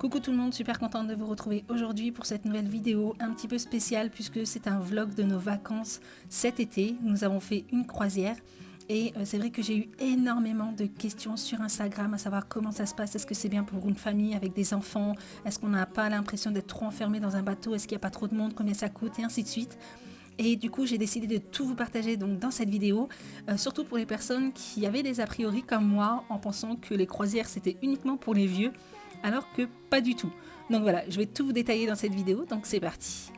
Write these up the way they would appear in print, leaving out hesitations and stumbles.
Coucou tout le monde, super contente de vous retrouver aujourd'hui pour cette nouvelle vidéo un petit peu spéciale puisque c'est un vlog de nos vacances cet été. Nous avons fait une croisière et c'est vrai que j'ai eu énormément de questions sur Instagram à savoir comment ça se passe, est-ce que c'est bien pour une famille avec des enfants, est-ce qu'on n'a pas l'impression d'être trop enfermé dans un bateau, est-ce qu'il n'y a pas trop de monde, combien ça coûte et ainsi de suite. Et du coup, j'ai décidé de tout vous partager donc dans cette vidéo, surtout pour les personnes qui avaient des a priori comme moi en pensant que les croisières c'était uniquement pour les vieux, alors que pas du tout. Donc voilà, je vais tout vous détailler dans cette vidéo, donc c'est parti.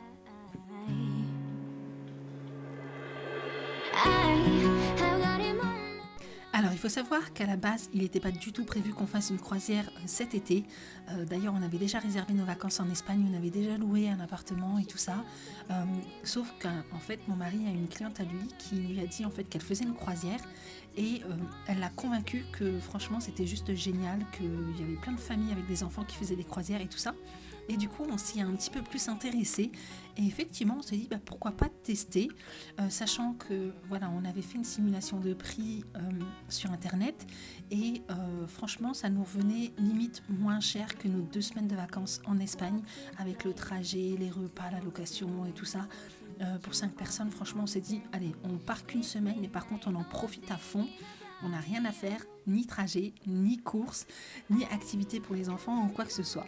Alors il faut savoir qu'à la base il n'était pas du tout prévu qu'on fasse une croisière cet été. D'ailleurs on avait déjà réservé nos vacances en Espagne, on avait déjà loué un appartement et tout ça. Sauf qu'en fait mon mari a une cliente à lui qui lui a dit en fait qu'elle faisait une croisière et elle l'a convaincu que franchement c'était juste génial, qu'il y avait plein de familles avec des enfants qui faisaient des croisières et tout ça. Et du coup, on s'y a un petit peu plus intéressé. Et effectivement, on s'est dit, pourquoi pas tester, sachant que voilà, on avait fait une simulation de prix sur Internet. Et franchement, ça nous revenait limite moins cher que nos 2 semaines de vacances en Espagne, avec le trajet, les repas, la location et tout ça. Pour 5 personnes, franchement, on s'est dit, allez, on part qu'une semaine, mais par contre, on en profite à fond. On n'a rien à faire, ni trajet, ni course, ni activité pour les enfants ou quoi que ce soit.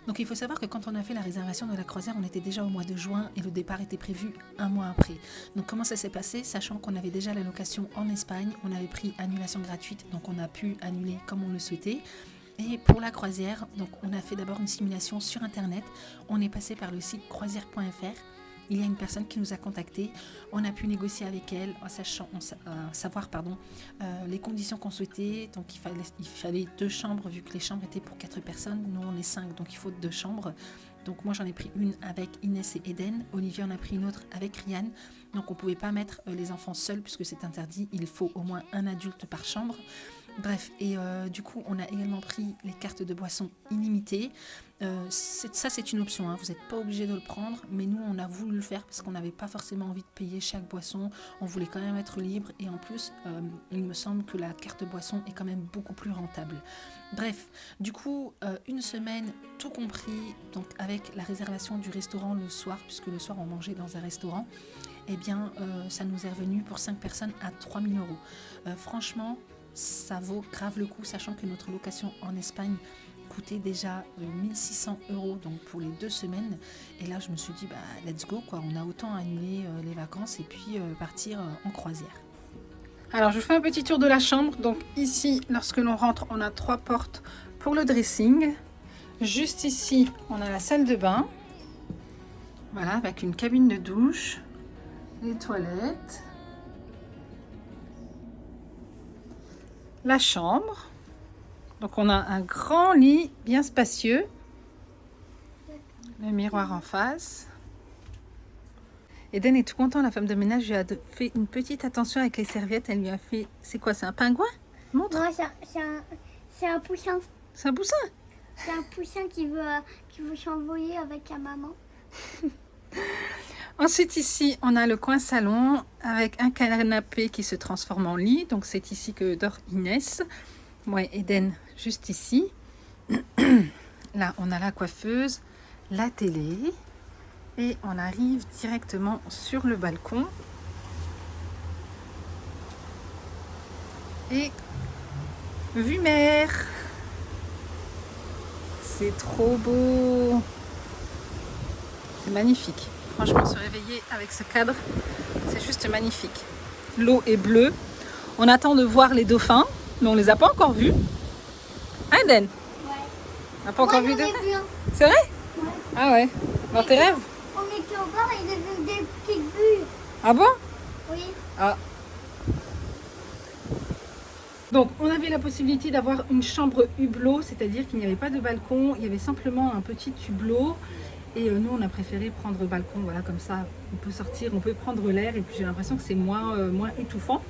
Donc il faut savoir que quand on a fait la réservation de la croisière, on était déjà au mois de juin et le départ était prévu un mois après. Donc comment ça s'est passé? Sachant qu'on avait déjà la location en Espagne, on avait pris annulation gratuite, donc on a pu annuler comme on le souhaitait. Et pour la croisière, donc on a fait d'abord une simulation sur internet, on est passé par le site croisière.fr. Il y a une personne qui nous a contactés, on a pu négocier avec elle en savoir les conditions qu'on souhaitait. Donc il fallait 2 chambres vu que les chambres étaient pour 4 personnes, nous on est 5 donc il faut 2 chambres. Donc moi j'en ai pris une avec Inès et Eden, Olivier en a pris une autre avec Ryan. Donc on ne pouvait pas mettre les enfants seuls puisque c'est interdit, il faut au moins un adulte par chambre. Bref, et du coup, on a également pris les cartes de boissons illimitées. Ça, c'est une option, hein. Vous n'êtes pas obligé de le prendre, mais nous, on a voulu le faire parce qu'on n'avait pas forcément envie de payer chaque boisson. On voulait quand même être libre et en plus, il me semble que la carte de boisson est quand même beaucoup plus rentable. Bref, du coup, une semaine, tout compris, donc avec la réservation du restaurant le soir, puisque le soir, on mangeait dans un restaurant, eh bien, ça nous est revenu pour 5 personnes à 3 000 €. Franchement, ça vaut grave le coup, sachant que notre location en Espagne coûtait déjà 1 600 € donc pour les 2 semaines. Et là, je me suis dit, let's go, quoi. On a autant annulé les vacances et puis partir en croisière. Alors, je fais un petit tour de la chambre. Donc ici, lorsque l'on rentre, on a 3 portes pour le dressing. Juste ici, on a la salle de bain. Voilà, avec une cabine de douche, les toilettes. La chambre, donc on a un grand lit bien spacieux, le miroir en face. Eden est tout content, la femme de ménage lui a fait une petite attention avec les serviettes, elle lui a fait, c'est quoi, c'est un pingouin? Montre. Non, c'est un poussin. C'est un poussin? C'est un poussin qui veut s'envoler avec sa maman. Ensuite ici on a le coin salon avec un canapé qui se transforme en lit, donc c'est ici que dort Inès. Moi et Eden juste ici. Là on a la coiffeuse, la télé et on arrive directement sur le balcon. Et vue mer. C'est trop beau. C'est magnifique. Franchement, se réveiller avec ce cadre, c'est juste magnifique. L'eau est bleue. On attend de voir les dauphins, mais on les a pas encore vus. Hein, Eden? Ouais. On n'a pas encore vu de... Vu un. C'est vrai? Ouais. Ah ouais. Dans tes rêves? On était au bar et il y avait des petites bulles. Ah bon? Oui. Ah. Donc, on avait la possibilité d'avoir une chambre hublot, c'est-à-dire qu'il n'y avait pas de balcon, il y avait simplement un petit hublot. Et nous, on a préféré prendre le balcon, voilà, comme ça, on peut sortir, on peut prendre l'air, et puis j'ai l'impression que c'est moins étouffant.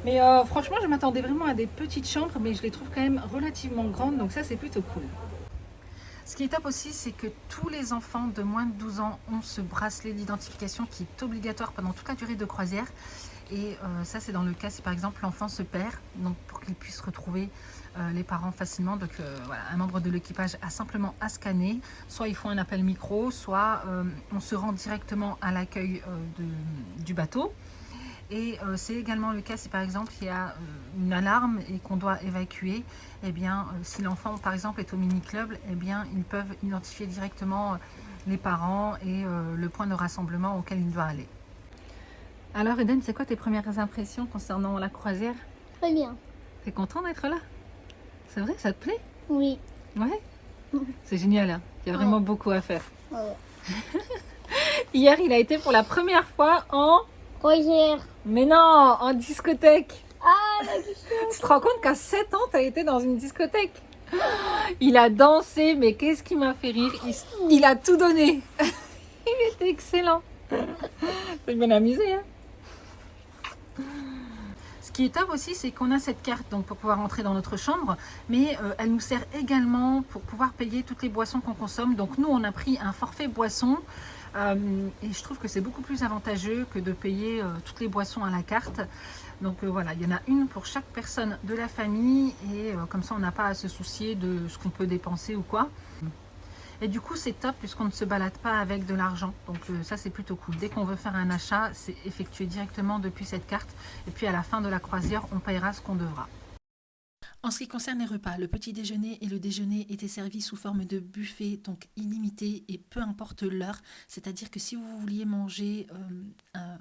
Mais franchement, je m'attendais vraiment à des petites chambres, mais je les trouve quand même relativement grandes, donc ça, c'est plutôt cool. Ce qui est top aussi, c'est que tous les enfants de moins de 12 ans ont ce bracelet d'identification qui est obligatoire pendant toute la durée de croisière. Et ça, c'est dans le cas si par exemple l'enfant se perd, donc pour qu'il puisse retrouver les parents facilement. Donc voilà, un membre de l'équipage a simplement à scanner. Soit ils font un appel micro, soit on se rend directement à l'accueil du bateau. Et c'est également le cas si par exemple il y a une alarme et qu'on doit évacuer. Eh bien, si l'enfant par exemple est au mini-club, eh bien, ils peuvent identifier directement les parents et le point de rassemblement auquel il doit aller. Alors Eden, c'est quoi tes premières impressions concernant la croisière? Très bien. T'es content d'être là? C'est vrai, ça te plaît? Oui. Ouais. C'est génial, hein. Il y a vraiment beaucoup à faire. Ouais. Hier, il a été pour la première fois en... Croisière. Mais non, en discothèque. Ah, la question. Tu te rends compte qu'à 7 ans, tu as été dans une discothèque? Il a dansé, mais qu'est-ce qui m'a fait rire? Il a tout donné. Il était excellent. C'est bien amusé, hein? Ce qui est top aussi, c'est qu'on a cette carte donc, pour pouvoir entrer dans notre chambre, mais elle nous sert également pour pouvoir payer toutes les boissons qu'on consomme. Donc nous, on a pris un forfait boisson. Et je trouve que c'est beaucoup plus avantageux que de payer toutes les boissons à la carte. Donc voilà, il y en a une pour chaque personne de la famille et comme ça on n'a pas à se soucier de ce qu'on peut dépenser ou quoi. Et du coup c'est top puisqu'on ne se balade pas avec de l'argent. Donc ça c'est plutôt cool. Dès qu'on veut faire un achat, c'est effectué directement depuis cette carte. Et puis à la fin de la croisière, on paiera ce qu'on devra. En ce qui concerne les repas, le petit déjeuner et le déjeuner étaient servis sous forme de buffet, donc illimité et peu importe l'heure. C'est-à-dire que si vous vouliez manger un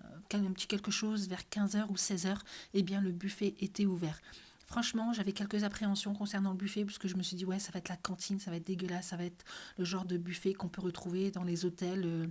petit quelque chose vers 15h ou 16h, eh bien le buffet était ouvert. Franchement, j'avais quelques appréhensions concernant le buffet parce que je me suis dit ouais, ça va être la cantine, ça va être dégueulasse, ça va être le genre de buffet qu'on peut retrouver dans les hôtels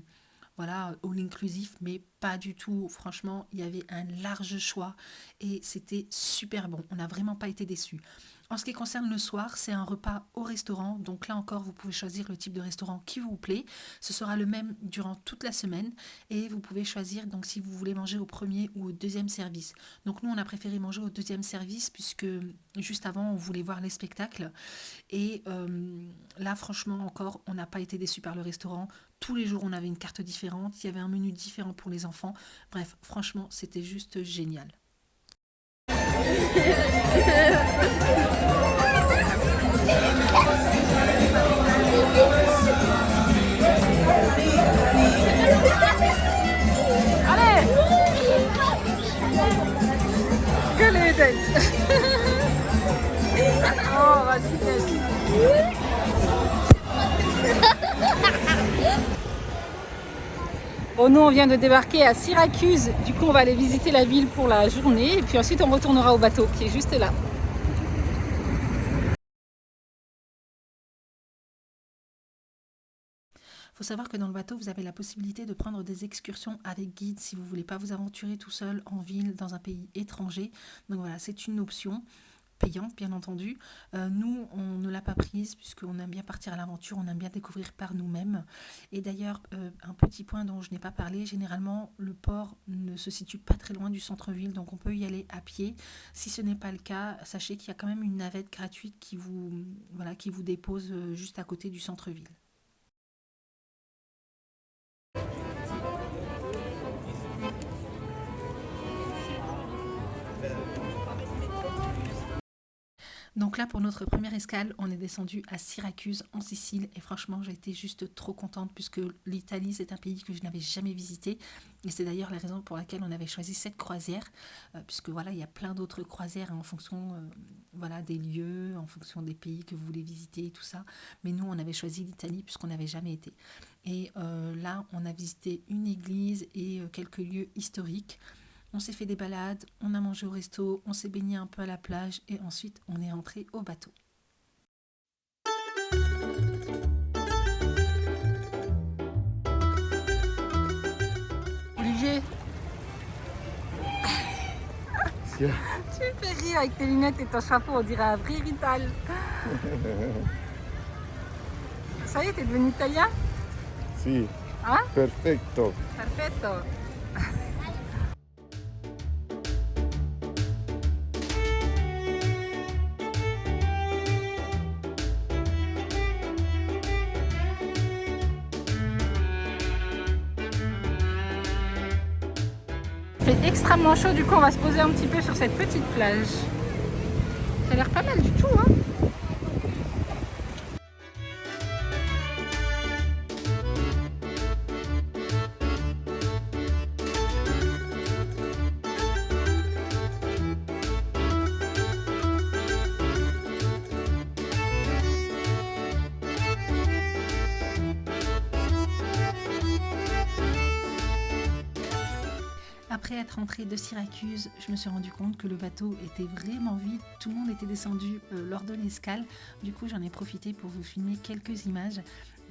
voilà, all inclusif, mais pas du tout. Franchement, il y avait un large choix et c'était super bon. On n'a vraiment pas été déçus. En ce qui concerne le soir, c'est un repas au restaurant. Donc là encore, vous pouvez choisir le type de restaurant qui vous plaît. Ce sera le même durant toute la semaine et vous pouvez choisir donc si vous voulez manger au premier ou au deuxième service. Donc nous, on a préféré manger au deuxième service puisque juste avant, on voulait voir les spectacles. Et là, franchement, encore, on n'a pas été déçus par le restaurant. Tous les jours, on avait une carte différente. Il y avait un menu différent pour les enfants. Bref, franchement, c'était juste génial. Allez! Quelle est tête? Oh, vas-y. Bon, nous, on vient de débarquer à Syracuse. Du coup, on va aller visiter la ville pour la journée. Et puis ensuite, on retournera au bateau qui est juste là. Il faut savoir que dans le bateau, vous avez la possibilité de prendre des excursions avec guide si vous ne voulez pas vous aventurer tout seul en ville, dans un pays étranger. Donc voilà, c'est une option payante bien entendu. Nous, on ne l'a pas prise puisqu'on aime bien partir à l'aventure, on aime bien découvrir par nous-mêmes. Et d'ailleurs, un petit point dont je n'ai pas parlé, généralement le port ne se situe pas très loin du centre-ville, donc on peut y aller à pied. Si ce n'est pas le cas, sachez qu'il y a quand même une navette gratuite qui vous dépose juste à côté du centre-ville. Donc là, pour notre première escale, on est descendu à Syracuse, en Sicile. Et franchement, j'ai été juste trop contente puisque l'Italie, c'est un pays que je n'avais jamais visité. Et c'est d'ailleurs la raison pour laquelle on avait choisi cette croisière. Puisque voilà, il y a plein d'autres croisières en fonction des lieux, en fonction des pays que vous voulez visiter et tout ça. Mais nous, on avait choisi l'Italie puisqu'on n'avait jamais été. Et là, on a visité une église et quelques lieux historiques. On s'est fait des balades, on a mangé au resto, on s'est baigné un peu à la plage et ensuite on est rentré au bateau. Olivier, tu me fais rire avec tes lunettes et ton chapeau, on dirait un vrai Rital. Ça y est, t'es devenu italien? Si, Hein? perfetto. Perfetto. fait extrêmement chaud, du coup on va se poser un petit peu sur cette petite plage. Ça a l'air pas mal du tout, hein. Après être rentrée de Syracuse, je me suis rendu compte que le bateau était vraiment vide. Tout le monde était descendu lors de l'escale. Du coup, j'en ai profité pour vous filmer quelques images.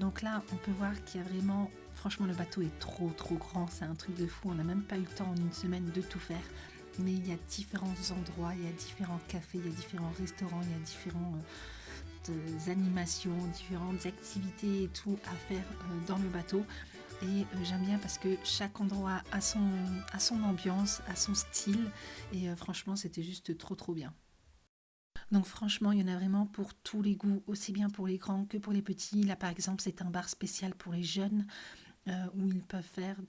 Donc là, on peut voir qu'il y a vraiment... Franchement, le bateau est trop grand. C'est un truc de fou. On n'a même pas eu le temps en une semaine de tout faire. Mais il y a différents endroits, il y a différents cafés, il y a différents restaurants, il y a différentes animations, différentes activités et tout à faire dans le bateau. Et j'aime bien parce que chaque endroit a son ambiance, a son style. Et franchement, c'était juste trop bien. Donc franchement, il y en a vraiment pour tous les goûts, aussi bien pour les grands que pour les petits. Là, par exemple, c'est un bar spécial pour les jeunes. Où ils peuvent faire où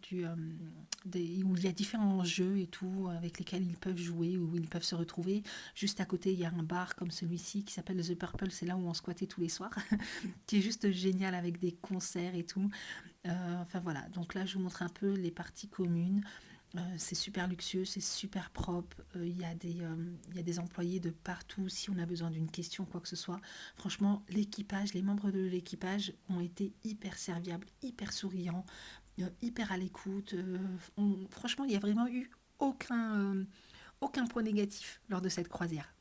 il y a différents jeux et tout avec lesquels ils peuvent jouer, où ils peuvent se retrouver. Juste à côté, il y a un bar comme celui-ci qui s'appelle The Purple, c'est là où on squattait tous les soirs, qui est juste génial avec des concerts et tout. Enfin voilà, donc là je vous montre un peu les parties communes. C'est super luxueux, c'est super propre, il y a des employés de partout si on a besoin d'une question, quoi que ce soit. Franchement, l'équipage, les membres de l'équipage ont été hyper serviables, hyper souriants, hyper à l'écoute. Franchement, il n'y a vraiment eu aucun point négatif lors de cette croisière.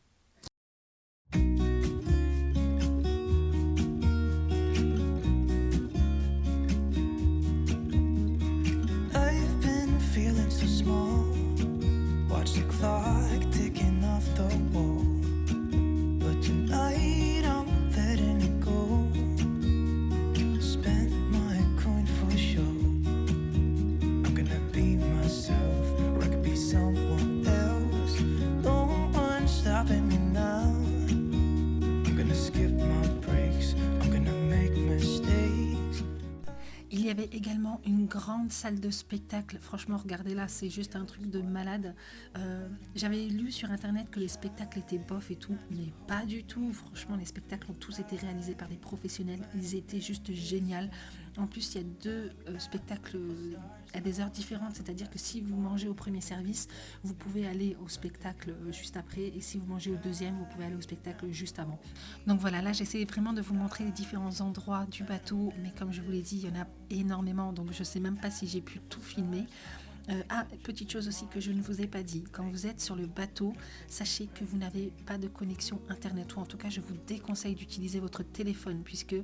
Watch the clock ticking off the wall, but tonight I'm letting it go. Spend my coin for sure. I'm gonna be myself, or I could be someone else. No one's stopping me now. I'm gonna skip my breaks, I'm gonna make mistakes. Il y avait également une grande salle de spectacle. Franchement, regardez là, c'est juste un truc de malade. J'avais lu sur internet que les spectacles étaient bof et tout, mais pas du tout. Franchement, les spectacles ont tous été réalisés par des professionnels. Ils étaient juste géniaux. En plus, il y a deux spectacles à des heures différentes, c'est-à-dire que si vous mangez au premier service, vous pouvez aller au spectacle juste après, et si vous mangez au deuxième, vous pouvez aller au spectacle juste avant. Donc voilà, là j'essaie vraiment de vous montrer les différents endroits du bateau, mais comme je vous l'ai dit, il y en a énormément, donc je ne sais même pas si j'ai pu tout filmer. Petite chose aussi que je ne vous ai pas dit, quand vous êtes sur le bateau, sachez que vous n'avez pas de connexion internet, ou en tout cas je vous déconseille d'utiliser votre téléphone, puisque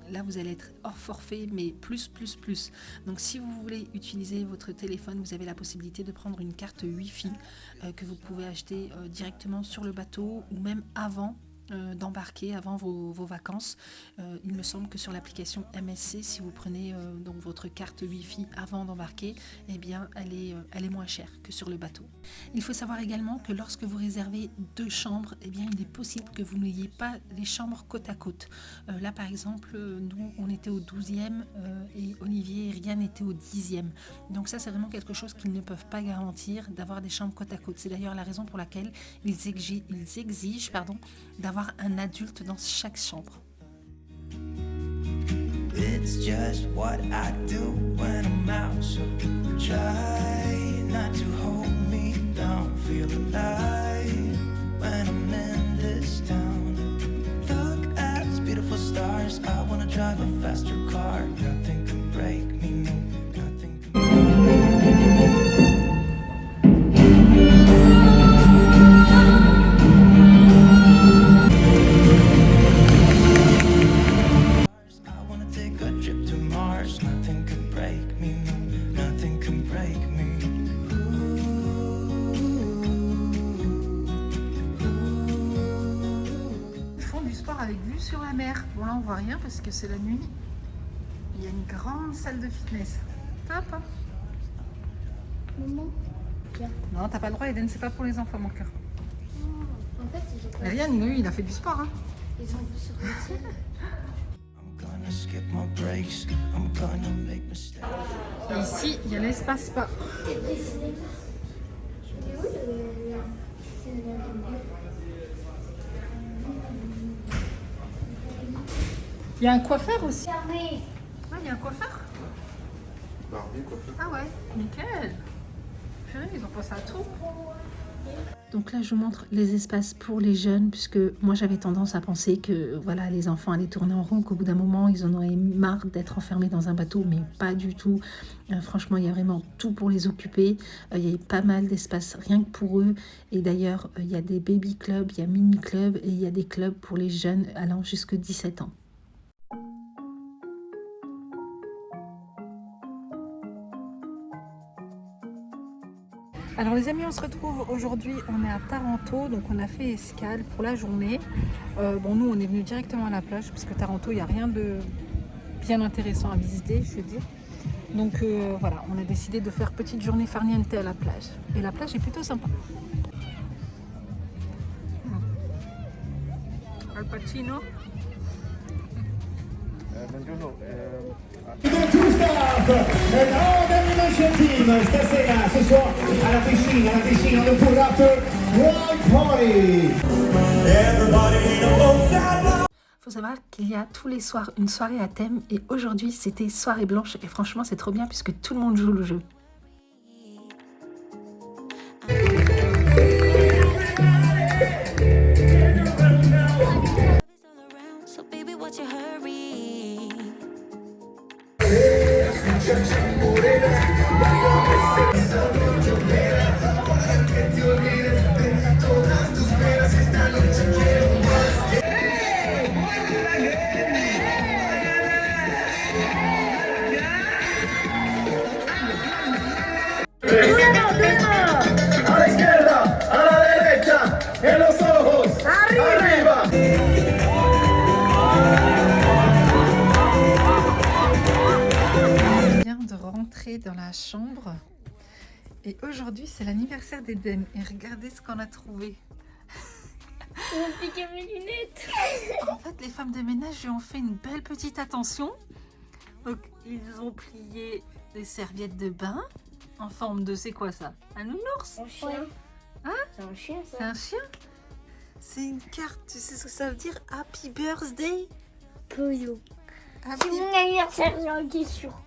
là vous allez être hors forfait, mais plus. Donc si vous voulez utiliser votre téléphone, vous avez la possibilité de prendre une carte Wi-Fi que vous pouvez acheter directement sur le bateau, ou même avant d'embarquer, avant vos vacances. Il me semble que sur l'application MSC, si vous prenez donc votre carte Wi-Fi avant d'embarquer, eh bien elle est moins chère que sur le bateau. Il faut savoir également que lorsque vous réservez 2 chambres, eh bien il est possible que vous n'ayez pas les chambres côte à côte. Là par exemple, nous on était au 12e et Olivier et Rian étaient au 10e. Donc ça c'est vraiment quelque chose qu'ils ne peuvent pas garantir, d'avoir des chambres côte à côte. C'est d'ailleurs la raison pour laquelle ils exigent d'avoir un adulte dans chaque chambre. It's just what I do when I'm out, so try not to hold me down. Feel alive when I'm in this town. Look at these beautiful stars. I wanna drive a faster car. Nothing can break me, no, nothing can. Avec vue sur la mer. Bon là on voit rien parce que c'est la nuit. Il y a une grande salle de fitness. Top hein. Maman, non t'as pas le droit Eden, c'est pas pour les enfants mon cœur. en fait j'ai pas... Rien, lui il a fait du sport hein. Ils ont vu sur le ciel. Ici, il y a l'espace spa. Il y a un coiffeur aussi. Ah, il y a un coiffeur. Barbie, quoi. Ah ouais, nickel. Purée, ils ont pensé à tout. Donc là, je vous montre les espaces pour les jeunes, puisque moi, j'avais tendance à penser que voilà, les enfants allaient tourner en rond, qu'au bout d'un moment, ils en auraient marre d'être enfermés dans un bateau, mais pas du tout. Franchement, il y a vraiment tout pour les occuper. Il y a pas mal d'espaces rien que pour eux. Et d'ailleurs, il y a des baby clubs, il y a mini clubs et il y a des clubs pour les jeunes allant jusque 17 ans. Alors les amis, on se retrouve aujourd'hui, on est à Taranto, donc on a fait escale pour la journée. Bon, nous on est venu directement à la plage, parce que Taranto, il n'y a rien de bien intéressant à visiter, je veux dire. Donc voilà, on a décidé de faire petite journée farniente à la plage. Et la plage est plutôt sympa. Al Pacino. Buongiorno. Team stasera si sono alla piscina on the pool after one party. Everybody knows that. Faut savoir qu'il y a tous les soirs une soirée à thème et aujourd'hui c'était soirée blanche et franchement c'est trop bien puisque tout le monde joue le jeu. Dans la chambre et aujourd'hui c'est l'anniversaire d'Eden et regardez ce qu'on a trouvé. On a piqué mes lunettes. En fait les femmes de ménage lui ont fait une belle petite attention, donc ils ont plié des serviettes de bain en forme de, c'est quoi ça, un nounours? Un chien. Hein? C'est un chien ça. C'est un chien. C'est une carte, tu sais ce que ça veut dire? Happy birthday. Poyo. Happy... C'est mon anniversaire, j'en suis sûre.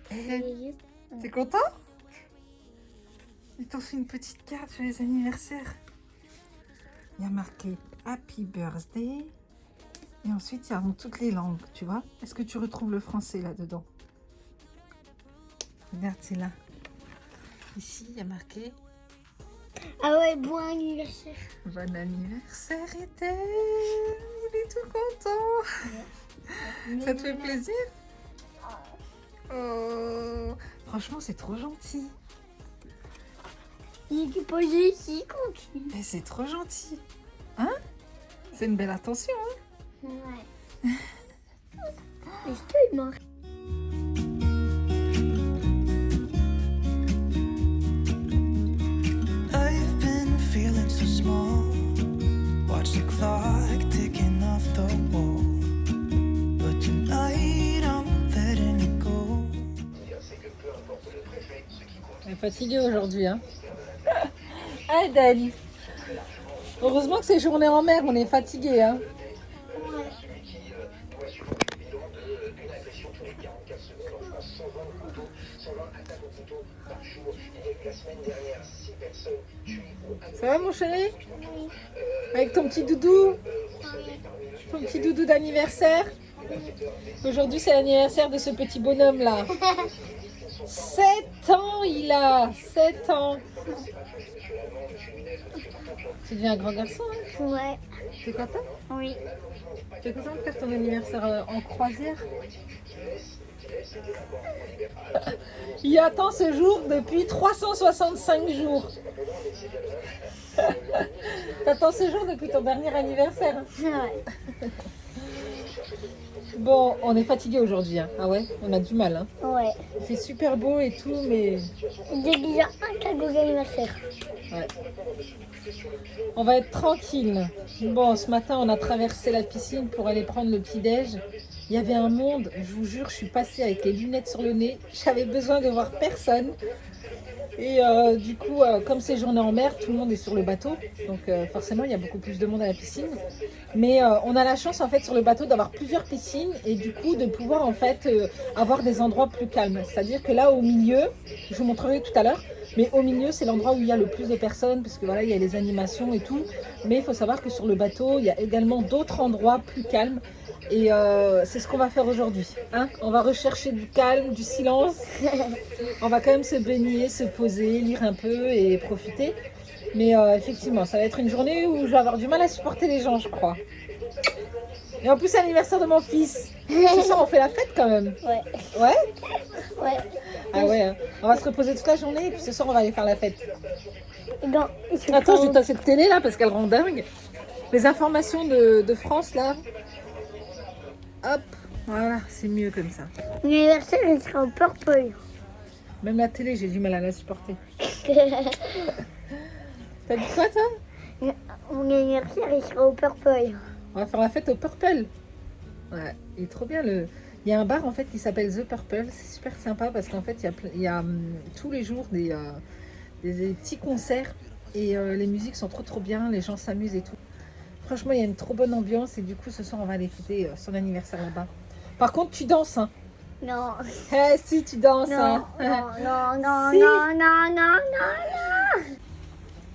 T'es content? Ils t'ont fait une petite carte sur les anniversaires. Il y a marqué Happy Birthday. Et ensuite, il y a dans toutes les langues, tu vois. Est-ce que tu retrouves le français là-dedans? Regarde, c'est là. Ici, il y a marqué... Ah ouais, bon anniversaire. Bon anniversaire, Eden. Il est tout content. Ça te fait plaisir? Oh, franchement, c'est trop gentil. Il est posé ici, tranquille. Mais c'est trop gentil. Hein? C'est une belle attention, hein? Ouais. Est-ce qu'il mange? I've been feeling so small. Watch the clock ticking off the wall. But tonight I'm letting it go. On est fatigué aujourd'hui, hein. Ah, Dali. Heureusement que c'est journée en mer, on est fatigué, hein. Ça va mon chéri? Avec ton petit doudou? Ton petit doudou d'anniversaire? Aujourd'hui c'est l'anniversaire de ce petit bonhomme là. 7 ans il a! 7 ans! Tu deviens un grand garçon, hein? Ouais. T'es content? Oui. Tu es content de faire ton anniversaire en croisière? Il attend ce jour depuis 365 jours. T'attends ce jour depuis ton dernier anniversaire. Ouais. Bon, on est fatigué aujourd'hui. Hein. Ah ouais, on a du mal. Hein. Ouais. Il fait super beau et tout, mais... J'ai déjà un cadeau d'anniversaire. Ouais. On va être tranquille. Bon, ce matin, on a traversé la piscine pour aller prendre le petit-déj. Il y avait un monde, je vous jure, je suis passée avec les lunettes sur le nez. J'avais besoin de voir personne. Et du coup, comme c'est journée en mer, tout le monde est sur le bateau. Donc forcément, il y a beaucoup plus de monde à la piscine. Mais on a la chance en fait sur le bateau d'avoir plusieurs piscines et du coup de pouvoir en fait avoir des endroits plus calmes. C'est-à-dire que là au milieu, je vous montrerai tout à l'heure, mais au milieu c'est l'endroit où il y a le plus de personnes parce que voilà, il y a les animations et tout. Mais il faut savoir que sur le bateau, il y a également d'autres endroits plus calmes. Et c'est ce qu'on va faire aujourd'hui. Hein, on va rechercher du calme, du silence. On va quand même se baigner, se poser, lire un peu et profiter. Mais effectivement, ça va être une journée où je vais avoir du mal à supporter les gens, je crois. Et en plus, c'est l'anniversaire de mon fils. Ce soir, on fait la fête quand même. Ouais. Ouais? Ouais. Ah ouais, hein. On va se reposer toute la journée et puis ce soir, on va aller faire la fête. Non, Attends, je vais cette télé là parce qu'elle rend dingue. Les informations de France là. Hop, voilà, c'est mieux comme ça. Mon anniversaire, il sera au purple. Même la télé, j'ai du mal à la supporter. T'as dit quoi toi? Mon anniversaire, il sera au purple. On va faire la fête au Purple. Ouais, il est trop bien. Il y a un bar en fait qui s'appelle The Purple. C'est super sympa parce qu'en fait il y a tous les jours des petits concerts et les musiques sont trop bien. Les gens s'amusent et tout. Franchement, il y a une trop bonne ambiance et du coup ce soir on va aller fêter son anniversaire là-bas. Par contre, tu danses hein? Non. Eh si, tu danses Non, hein? non, Si. non.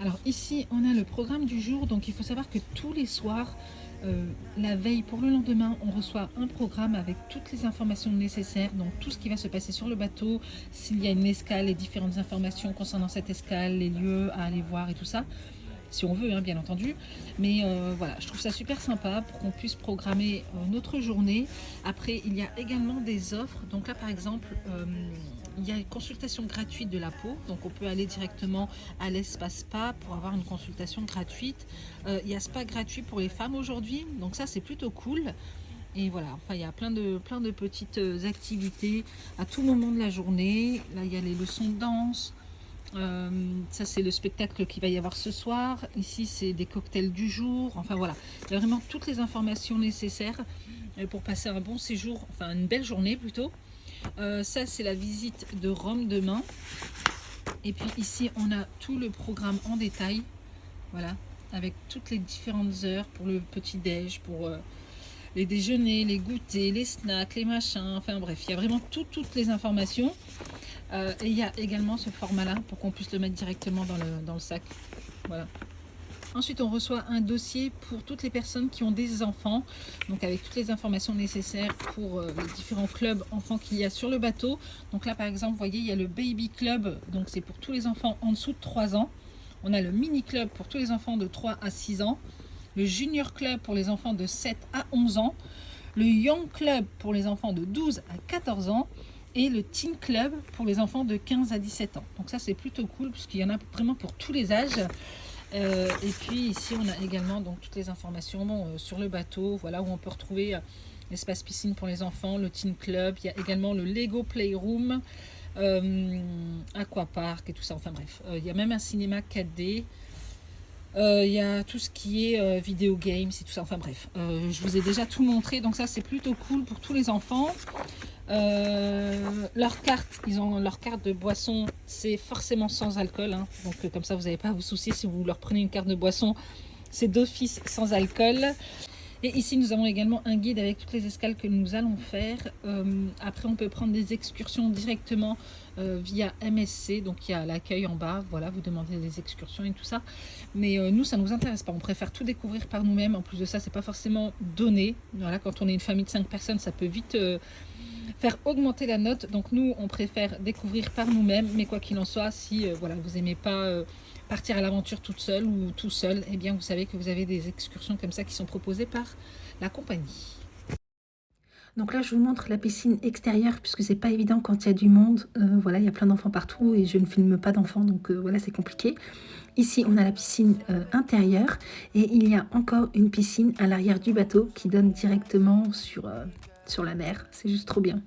Alors ici, on a le programme du jour. Donc il faut savoir que tous les soirs, la veille pour le lendemain, on reçoit un programme avec toutes les informations nécessaires, donc tout ce qui va se passer sur le bateau, s'il y a une escale, les différentes informations concernant cette escale, les lieux à aller voir et tout ça, si on veut, hein, bien entendu. Mais voilà, je trouve ça super sympa pour qu'on puisse programmer notre journée. Après, il y a également des offres. Donc là, par exemple, il y a une consultation gratuite de la peau. Donc on peut aller directement à l'espace spa pour avoir une consultation gratuite. Il y a spa gratuit pour les femmes aujourd'hui. Donc ça, c'est plutôt cool. Et voilà, enfin, il y a plein de petites activités à tout moment de la journée. Là, il y a les leçons de danse. Ça c'est le spectacle qu'il va y avoir ce soir. Ici c'est des cocktails du jour. Enfin voilà, il y a vraiment toutes les informations nécessaires pour passer un bon séjour, enfin une belle journée plutôt. Ça c'est la visite de Rome demain. Et puis ici on a tout le programme en détail. Voilà, avec toutes les différentes heures pour le petit déj, pour les déjeuners, les goûters, les snacks, les machins. Enfin bref, il y a vraiment toutes les informations. Et il y a également ce format-là pour qu'on puisse le mettre directement dans le sac. Voilà. Ensuite, on reçoit un dossier pour toutes les personnes qui ont des enfants, donc avec toutes les informations nécessaires pour les différents clubs enfants qu'il y a sur le bateau. Donc là, par exemple, vous voyez, il y a le Baby Club, donc c'est pour tous les enfants en dessous de 3 ans. On a le Mini Club pour tous les enfants de 3 à 6 ans. Le Junior Club pour les enfants de 7 à 11 ans. Le Young Club pour les enfants de 12 à 14 ans. Et le Teen Club pour les enfants de 15 à 17 ans. Donc ça c'est plutôt cool parce qu'il y en a vraiment pour tous les âges. Et puis ici on a également donc toutes les informations sur le bateau, voilà, où on peut retrouver l'espace piscine pour les enfants, le Teen Club, il y a également le Lego Playroom, Aquapark et tout ça, enfin bref. Il y a même un cinéma 4D. Il y a tout ce qui est vidéo games et tout ça, enfin bref, je vous ai déjà tout montré, donc ça c'est plutôt cool pour tous les enfants. Leur carte, ils ont leur carte de boisson, c'est forcément sans alcool, hein. Donc comme ça vous n'avez pas à vous soucier si vous leur prenez une carte de boisson, c'est d'office sans alcool. Et ici nous avons également un guide avec toutes les escales que nous allons faire. Après on peut prendre des excursions directement via MSC, donc il y a l'accueil en bas, voilà, vous demandez des excursions et tout ça. Mais nous ça ne nous intéresse pas, on préfère tout découvrir par nous-mêmes. En plus de ça, c'est pas forcément donné. Voilà, quand on est une famille de 5 personnes, ça peut vite faire augmenter la note. Donc nous on préfère découvrir par nous-mêmes, mais quoi qu'il en soit, si voilà, vous n'aimez pas partir à l'aventure toute seule ou tout seul, eh bien vous savez que vous avez des excursions comme ça qui sont proposées par la compagnie. Donc là je vous montre la piscine extérieure puisque c'est pas évident quand il y a du monde. Voilà, il y a plein d'enfants partout et je ne filme pas d'enfants, donc voilà, c'est compliqué. Ici on a la piscine intérieure et il y a encore une piscine à l'arrière du bateau qui donne directement sur la mer. C'est juste trop bien.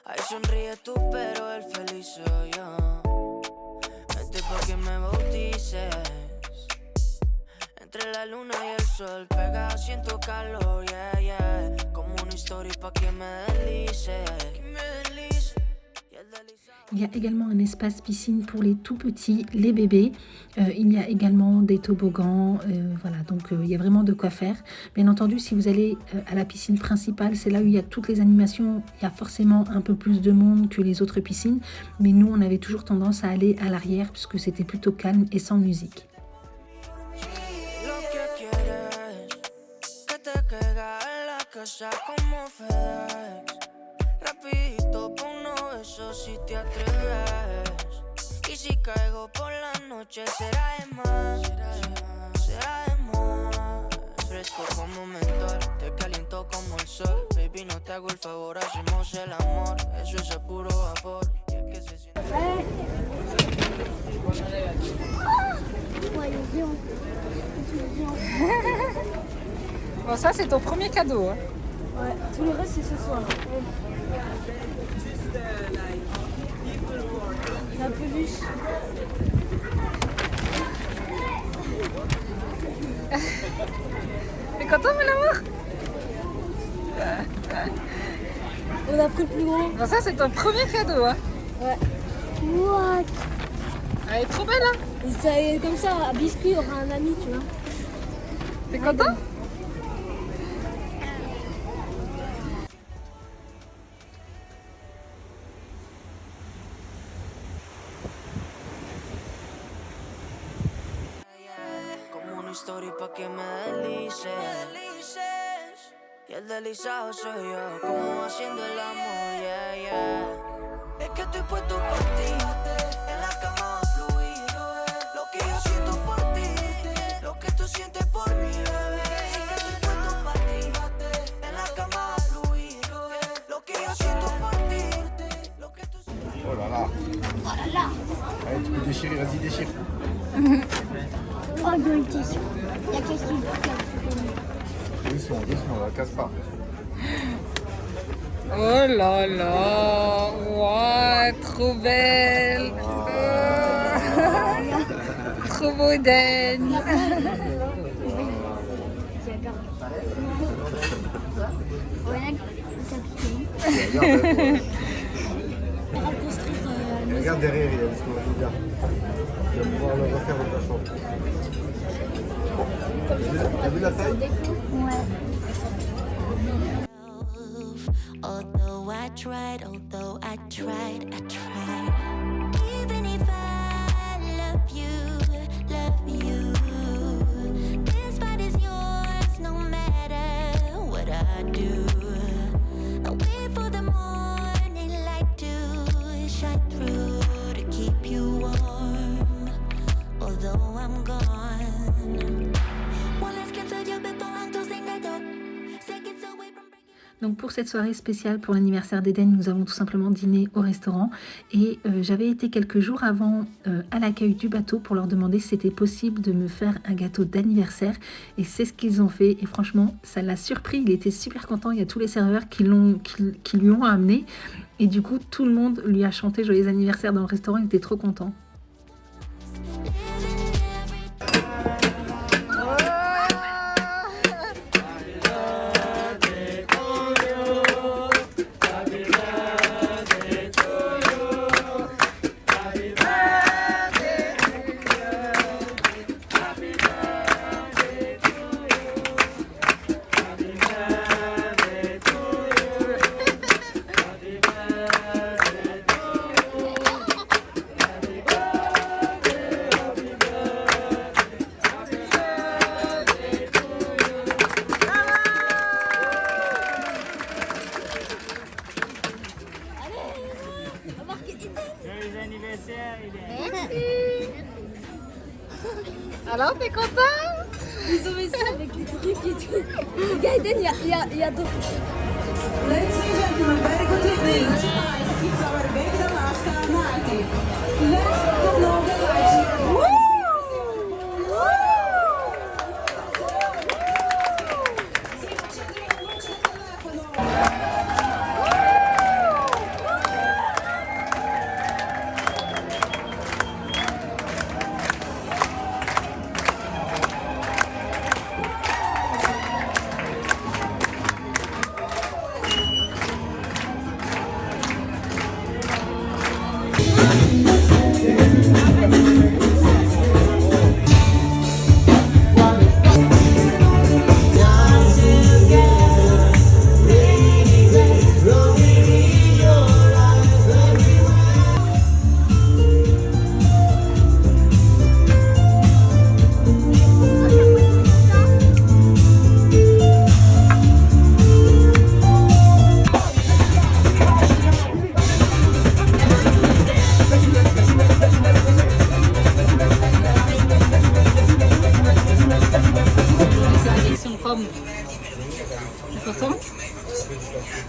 Ay, sonríe tú, pero el feliz soy yo. Vete pa' que me bautices. entre la luna y el sol, pegado siento calor, yeah, yeah. Como una historia pa' que me deslice. Il y a également un espace piscine pour les tout petits, les bébés. Il y a également des toboggans. Voilà, donc il y a vraiment de quoi faire. Bien entendu, si vous allez à la piscine principale, c'est là où il y a toutes les animations. Il y a forcément un peu plus de monde que les autres piscines. Mais nous, on avait toujours tendance à aller à l'arrière puisque c'était plutôt calme et sans musique. Rapidito pa' uno de esos si te atreves. Y si caigo por la noche será de más, será de más. Fresco como mentor, te caliento como el sol. Baby, no te hago el favor, hacemos el amor. Eso es a puro vapor. Y es que se siente... Ouais, les lions. Les lions. Bon, ça, c'est ton premier cadeau. Hein. Ouais, tout le reste, c'est ce soir. La peluche. T'es content, mon amour? On a pris le plus grand. Bon, ça, c'est ton premier cadeau. Hein. Ouais. What? Elle est trop belle, hein? Et ça, comme ça, à Biscuit, il y aura un ami, tu vois. T'es content? Como una historia pa' que me deslices. Y el deslizado soy yo, como haciendo el amor, yeah, yeah. Es que estoy puesto por ti, en la cama va a fluir. Lo que yo siento por ti, lo que tú sientes por mí, bebé. Es que estoy puesto para ti, en la cama va a fluir. Lo que yo siento por ti, lo que tú sientes. Oh là là. Oh là là. Allez, tu peux déchirer, vas-y, déchire. Oh, il y a une question. Il y a qu'est-ce qu'il Doucement, doucement, la casse pas. Oh là là! Wow, trop belle! Trop moderne! Regarde derrière, il y a le sourire bizarre. Tu vas pouvoir le refaire dans ta chambre. T'as vu la taille? Although I tried, even if I love you, this fight is yours no matter what I do. I wait for the morning light to shine through to keep you warm, although I'm gone. One last glimpse of you before I'm closing the door. Seconds away from Donc pour cette soirée spéciale pour l'anniversaire d'Eden, nous avons tout simplement dîné au restaurant et j'avais été quelques jours avant à l'accueil du bateau pour leur demander si c'était possible de me faire un gâteau d'anniversaire et c'est ce qu'ils ont fait et franchement ça l'a surpris, il était super content, il y a tous les serveurs qui lui ont amené et du coup tout le monde lui a chanté joyeux anniversaire dans le restaurant, il était trop content. Alors, t'es content? Ils ont mis ça avec des trucs et tout. Regarde, Eden, il y a d'autres. Ladies and gentlemen, very good evening. Tonight is our baby Alaska night. Let's follow the light.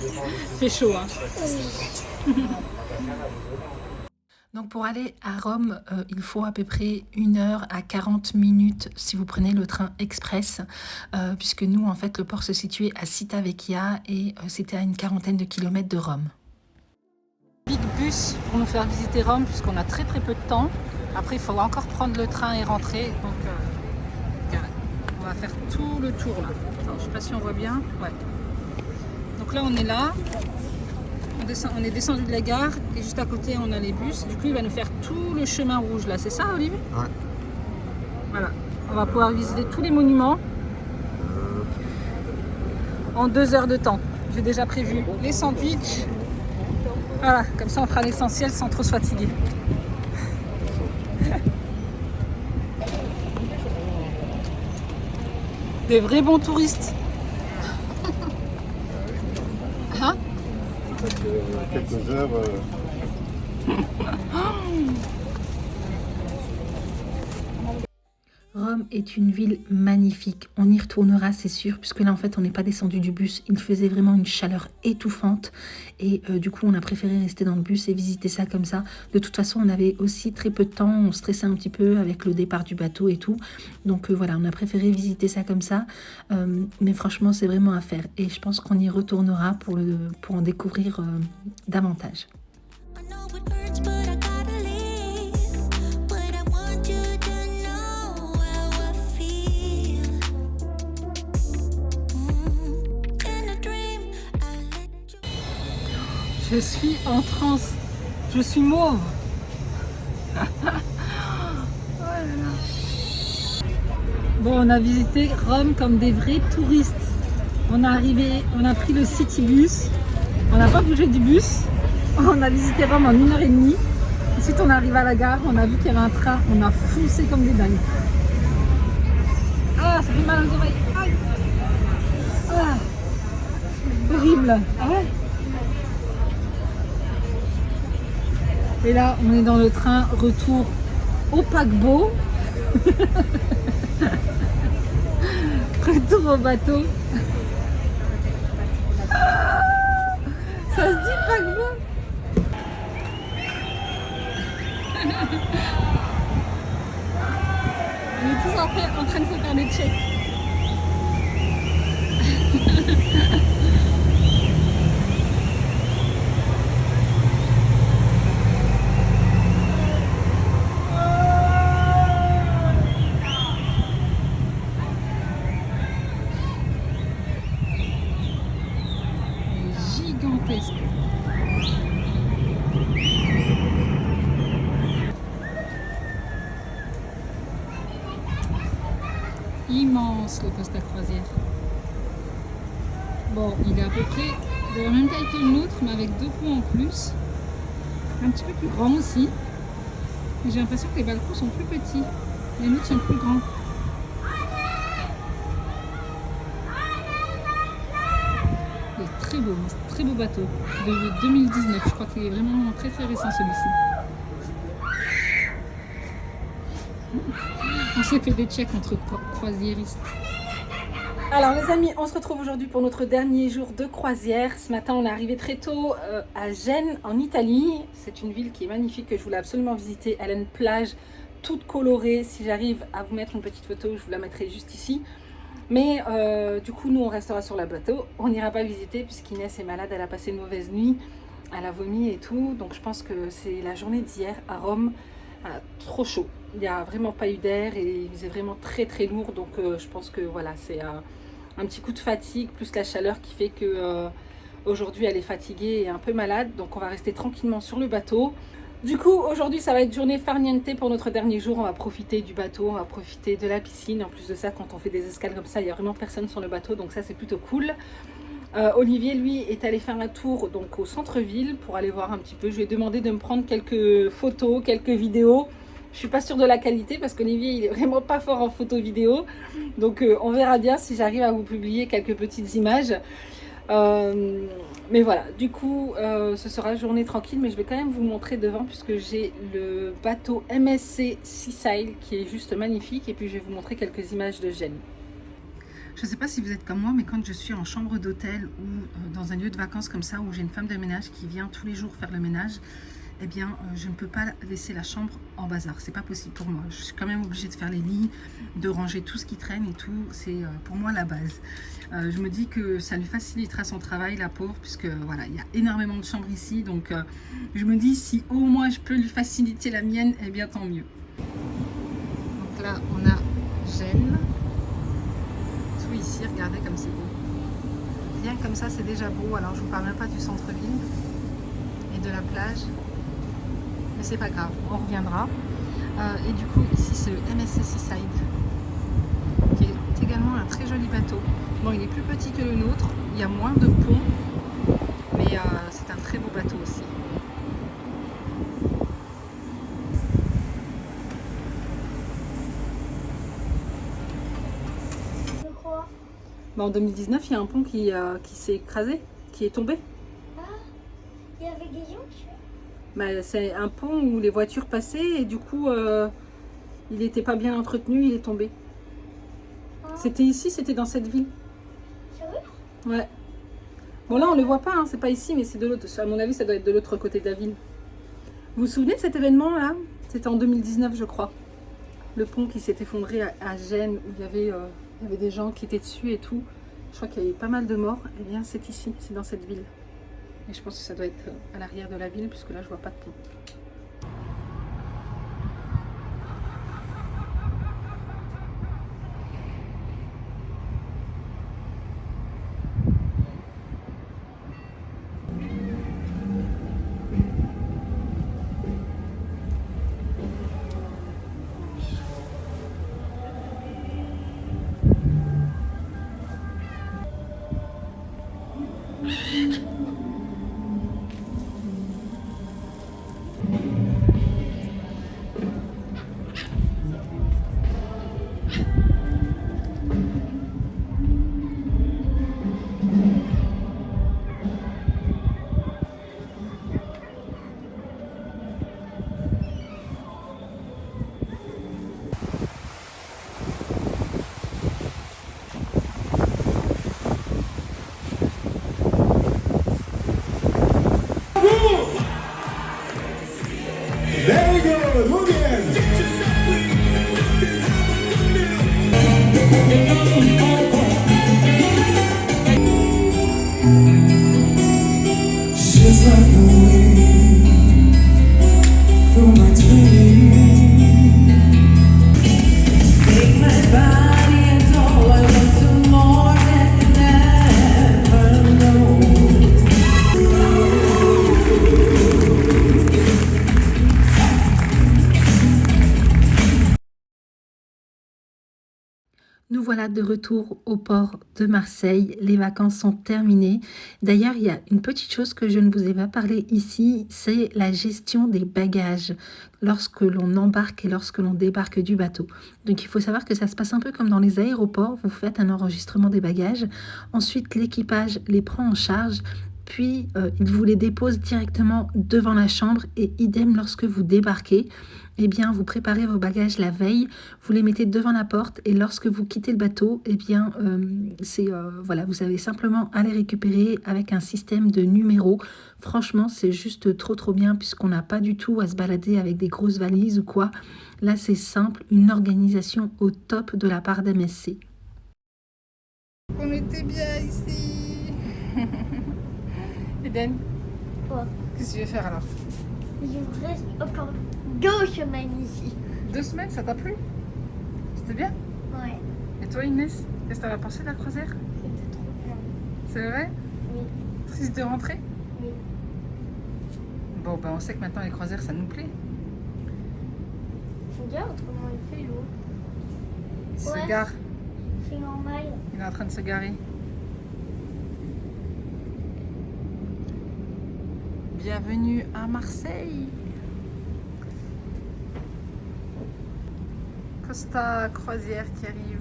Il fait chaud, hein. Donc pour aller à Rome, il faut à peu près 1 heure à 40 minutes si vous prenez le train express, puisque nous, en fait, le port se situait à Civitavecchia et c'était à une 40aine de kilomètres de Rome. Big bus pour nous faire visiter Rome, puisqu'on a très peu de temps. Après, il faudra encore prendre le train et rentrer. Donc, on va faire tout le tour là. Attends, je sais pas si on voit bien. Ouais. Donc là, on est là. On est descendu de la gare et juste à côté on a les bus. Du coup il va nous faire tout le chemin rouge là, c'est ça Olivier? Ouais. Voilà, on va pouvoir visiter tous les monuments en 2 heures de temps. J'ai déjà prévu les sandwichs. Voilà, comme ça on fera l'essentiel sans trop se fatiguer. Des vrais bons touristes. Hein? Quelques heures. Rome est une ville magnifique. On y retournera, c'est sûr, puisque là, en fait, on n'est pas descendu du bus. Il faisait vraiment une chaleur étouffante. Et du coup, on a préféré rester dans le bus et visiter ça comme ça. De toute façon, on avait aussi très peu de temps. On stressait un petit peu avec le départ du bateau et tout. Donc voilà, on a préféré visiter ça comme ça. Mais franchement, c'est vraiment à faire. Et je pense qu'on y retournera pour en découvrir davantage. I know it hurts, but I gotta leave. But I want you to know how I feel. In a dream, I let you. Je suis en transe. Je suis mauve. Bon, on a visité Rome comme des vrais touristes. On est arrivé, on a pris le Citybus. On n'a pas bougé du bus. On a visité Rome en 1h30. Ensuite, on est arrivé à la gare. On a vu qu'il y avait un train. On a foncé comme des dingues. Ah, ça fait mal aux oreilles. Aïe. Ah, horrible. Ah ouais. Et là, on est dans le train retour au paquebot. Retour au bateau. Ça se dit paquebot? On est tous en train de se faire des checks. Gigantesque. Immense le Costa Croisière. Bon, il est à peu près de la même taille que le nôtre, mais avec 2 points en plus. Un petit peu plus grand aussi. Et j'ai l'impression que les balcons sont plus petits. Les nôtres sont plus grands. Il est très beau bateau. De 2019, je crois qu'il est vraiment très récent celui-ci. On s'est fait des checks entre croisiéristes. Alors les amis, on se retrouve aujourd'hui pour notre dernier jour de croisière. Ce matin, on est arrivé très tôt à Gênes, en Italie. C'est une ville qui est magnifique, que je voulais absolument visiter. Elle a une plage toute colorée. Si j'arrive à vous mettre une petite photo, je vous la mettrai juste ici. Mais du coup, nous, on restera sur le bateau. On n'ira pas visiter puisqu'Inès est malade. Elle a passé une mauvaise nuit. Elle a vomi et tout. Donc je pense que c'est la journée d'hier à Rome. Trop chaud. Il n'y a vraiment pas eu d'air et il faisait vraiment très lourd. Donc je pense que voilà, c'est un petit coup de fatigue plus la chaleur qui fait que aujourd'hui elle est fatiguée et un peu malade. Donc on va rester tranquillement sur le bateau. Du coup aujourd'hui ça va être journée farniente pour notre dernier jour. On va profiter du bateau, on va profiter de la piscine. En plus de ça, quand on fait des escales comme ça, il n'y a vraiment personne sur le bateau. Donc ça c'est plutôt cool. Olivier lui est allé faire un tour donc au centre-ville pour aller voir un petit peu. Je lui ai demandé de me prendre quelques photos, quelques vidéos. Je suis pas sûre de la qualité parce qu'Olivier il est vraiment pas fort en photo vidéo. Donc on verra bien si j'arrive à vous publier quelques petiles images. Mais voilà, du coup ce sera journée tranquille, mais je vais quand même vous montrer devant puisque j'ai le bateau MSC Seasail qui est juste magnifique et puis je vais vous montrer quelques images de Gênes. Je ne sais pas si vous êtes comme moi, mais quand je suis en chambre d'hôtel ou dans un lieu de vacances comme ça, où j'ai une femme de ménage qui vient tous les jours faire le ménage, eh bien, je ne peux pas laisser la chambre en bazar. C'est pas possible pour moi. Je suis quand même obligée de faire les lits, de ranger tout ce qui traîne et tout. C'est pour moi la base. Je me dis que ça lui facilitera son travail, la pauvre, puisque voilà, il y a énormément de chambres ici. Donc, je me dis, si au moins je peux lui faciliter la mienne, eh bien, tant mieux. Donc là, on a Gênes. Tout ici, regardez comme c'est beau. Rien comme ça, c'est déjà beau. Alors, je vous parle même pas du centre-ville et de la plage. Mais c'est pas grave, on reviendra. Et du coup, ici, c'est le MSC Seaside, qui est également un très joli bateau. Bon, il est plus petit que le nôtre, il y a moins de ponts, mais c'est un très beau bateau aussi. En 2019, il y a un pont qui s'est écrasé, qui est tombé. Ah, il y avait des gens dessus. Bah, c'est un pont où les voitures passaient et du coup, il n'était pas bien entretenu, il est tombé. Ah. C'était ici, c'était dans cette ville. Sérieux? Ouais. Bon, là, on ne le voit pas, hein, c'est pas ici, mais c'est de l'autre. À mon avis, ça doit être de l'autre côté de la ville. Vous vous souvenez de cet événement-là? C'était en 2019, je crois. Le pont qui s'est effondré à Gênes, où il y avait des gens qui étaient dessus et tout. Je crois qu'il y a eu pas mal de morts. Eh bien, c'est ici, c'est dans cette ville. Et je pense que ça doit être à l'arrière de la ville, puisque là, je vois pas de pont. Very good, move in. Just like the wind through my dreams. Take my body and all I want to more than ever know. Nous voilà de retour au port de Marseille. Les vacances sont terminées. D'ailleurs, il y a une petite chose que je ne vous ai pas parlé ici, c'est la gestion des bagages lorsque l'on embarque et lorsque l'on débarque du bateau. Donc, il faut savoir que ça se passe un peu comme dans les aéroports. Vous faites un enregistrement des bagages. Ensuite, l'équipage les prend en charge. Puis, il vous les dépose directement devant la chambre et idem lorsque vous débarquez. Eh bien, vous préparez vos bagages la veille, vous les mettez devant la porte et lorsque vous quittez le bateau, eh bien, voilà, vous avez simplement à les récupérer avec un système de numéros. Franchement, c'est juste trop bien puisqu'on n'a pas du tout à se balader avec des grosses valises ou quoi. Là, c'est simple, une organisation au top de la part d'MSC. On était bien ici. Eden, Quoi? qu'est-ce que tu veux faire alors? Il reste encore 2 semaines ici. 2 semaines, ça t'a plu? C'était bien? Ouais, Et toi Inès, qu'est-ce que t'en as pensé de la croisière? c'était trop bien. C'est vrai? Oui, Triste de rentrer? oui. Bon, ben on sait que maintenant les croisières ça nous plaît. Regarde comment il fait l'eau. Il se Ouais. gare, C'est normal. il est en train de se garer. Bienvenue à Marseille. Costa Croisière qui arrive.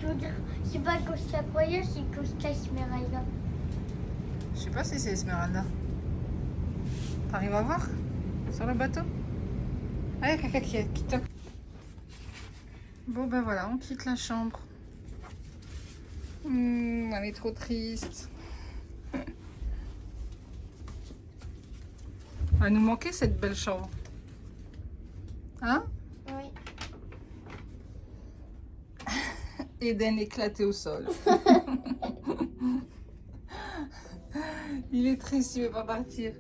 Je veux dire, c'est pas Costa Croisière, c'est Costa Esmeralda. Je sais pas si c'est Esmeralda. T'arrives à voir sur le bateau? Ah, il y a quelqu'un qui toque. Bon ben voilà, on quitte la chambre. Elle est trop triste. Elle nous manquait cette belle chambre. Hein? Oui. Eden éclaté au sol. Il est triste, il veut pas partir.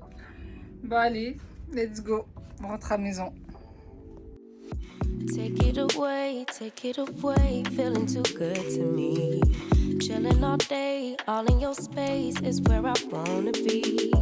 Bon allez, let's go. On rentre à la maison. Take it away, feeling too good to me. Chilling all day, all in your space is where I wanna be.